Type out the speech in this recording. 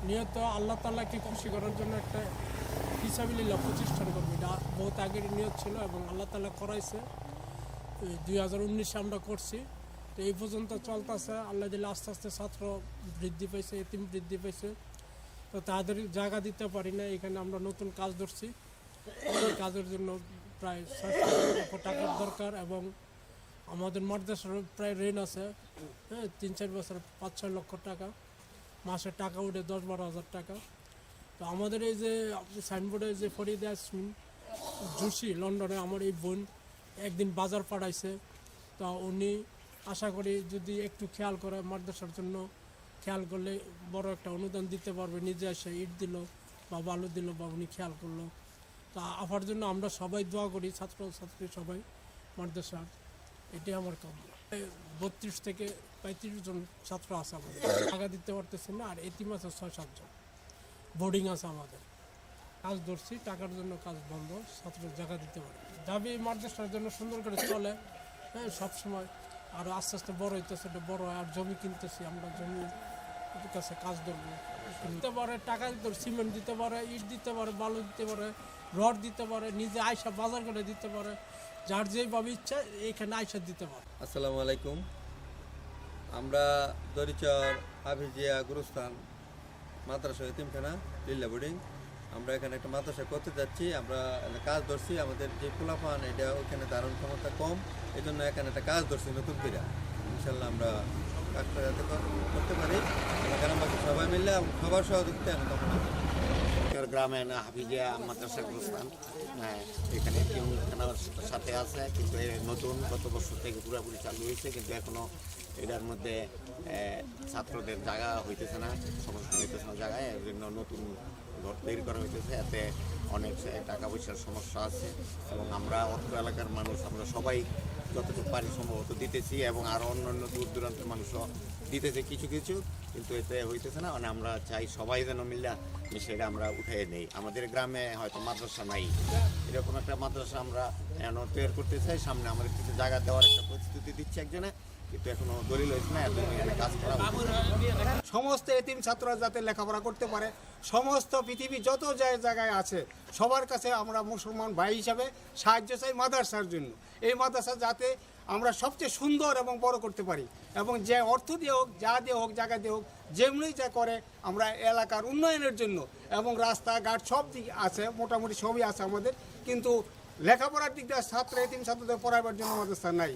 নিয়ত আল্লাহ তাআলাকে খুশি করার জন্য একটা ফিসাবিলিল্লাহ প্রতিষ্ঠান করবো, এটা বহুত আগের নিয়ত ছিল এবং আল্লাহ তাআলা করাইছে। 2019 আমরা করছি, তো এই পর্যন্ত চলতেছে। আল্লাহ দিলে আস্তে আস্তে ছাত্র বৃদ্ধি পাইছে, এতিম বৃদ্ধি পাইছে, তো তাদের জায়গা দিতে পারি না। এখানে আমরা নতুন কাজ ধরছি, এই কাজের জন্য প্রায় 6 লক্ষ টাকার দরকার এবং আমাদের মাদ্রাসার প্রায় ঋণ আছে, হ্যাঁ, 3-4 বছর 5-6 লক্ষ টাকা, মাসে টাকা উঠে 10-12 হাজার টাকা। তো আমাদের এই যে সাইনবোর্ডে যে ফরিদ ইয়াসমিন জুসি লন্ডনে আমার এই বোন একদিন বাজার পাঠাইছে, তা উনি আশা করি যদি একটু খেয়াল করে মাদ্রাসার জন্য খেয়াল করলে বড় একটা অনুদান দিতে পারবে। নিজে এসে ইট দিল বা বালু দিল বা উনি খেয়াল করলো, তা আপার জন্য আমরা সবাই দোয়া করি, ছাত্রছাত্রী সবাই মাদ্রাসার। এটাই আমার কাম্য। 32 থেকে 35 জন ছাত্র আছে আমাদের, টাকা দিতে পারতেছি না। আর এতিম আছে 6-7 জন, বোর্ডিং আছে আমাদের। কাজ ধরছি, টাকার জন্য কাজ বন্ধ, ছাত্র জায়গা দিতে পারে। দাবি মাদ্রাসার জন্য সুন্দর করে চলে, হ্যাঁ, সবসময় আরও আস্তে আস্তে বড় হইতেছে, এটা বড় হয়। আর জমি কিনতেছি আমরা, জমি কাছে কাজ ধরবো, দিতে পারে, টাকা দিতে পারে, সিমেন্ট দিতে পারে, ইট দিতে পারে, বালু দিতে পারে, রড দিতে পারে, নিজে আয়সা বাজার করে দিতে পারে, যার যেভাবে ইচ্ছা এখানে আয়সা দিতে পারে। আসসালামু আলাইকুম। আমরা দরিচর হাফিজিয়া গুরুস্থান মাদ্রাসা এতিমখানা লিল্লা বোর্ডিং, আমরা এখানে একটা মাদ্রাসা করতে যাচ্ছি। আমরা কাজ ধরছি, আমাদের যে পোলাপান এটা ওখানে ধারণ ক্ষমতা কম, এই জন্য এখানে একটা কাজ ধরছি নতুন করে। ইনশাল্লাহ আমরা কাজটা যাতে করতে পারি, গ্রামবাসী সবাই মিললে সবার সহযোগিতা আমি তখন গ্রামে হাফিজিয়া মাদ্রাসা গুরুস্থান, এখানে টিমখানার সাথে আছে, কিন্তু নতুন গত বছর থেকে পুরোপুরি চালু হয়েছে, কিন্তু এখনও এটার মধ্যে ছাত্রদের জায়গা হইতেছে না, সমস্যা হইতেছে না জায়গায়, এর জন্য নতুন ঘর তৈরি করা হইতেছে। এতে অনেক টাকা পয়সার সমস্যা আছে এবং আমরা অত্র এলাকার মানুষ আমরা সবাই যতটুকু পারি সম্ভবত দিতেছি এবং আরও অন্যান্য দূর দূরান্তের মানুষও দিতেছে কিছু কিছু, কিন্তু এতে হইতেছে না। মানে আমরা চাই সবাই যেন মিলে সেটা আমরা উঠিয়ে নেই। আমাদের গ্রামে হয়তো মাদ্রাসা নাই, এরকম একটা মাদ্রাসা আমরা তৈরি করতে চাই। সামনে আমাদের কিছু জায়গা দেওয়ার একটা প্রস্তুতি দিচ্ছে একজনে, কিন্তু এখনো দলিল হয়েছে না, এত কাজ করা। সমস্ত এতিম ছাত্ররা যাতে লেখাপড়া করতে পারে, সমস্ত পৃথিবী যত জায়গায় আছে সবার কাছে আমরা মুসলমান ভাই হিসাবে সাহায্য চাই মাদ্রাসার জন্য। এই মাদ্রাসা যাতে আমরা সবচেয়ে সুন্দর এবং বড় করতে পারি, এবং যে অর্থ দিয়ে হোক, যা দিয়ে হোক, জায়গা দিয়ে হোক, যেমনি যা করে আমরা এলাকার উন্নয়নের জন্য, এবং রাস্তাঘাট সব দিক আছে, মোটামুটি সবই আছে আমাদের, কিন্তু লেখাপড়ার দিক দিয়ে ছাত্র এতিম ছাত্রদের পড়াবার জন্য মাদ্রাসা নাই।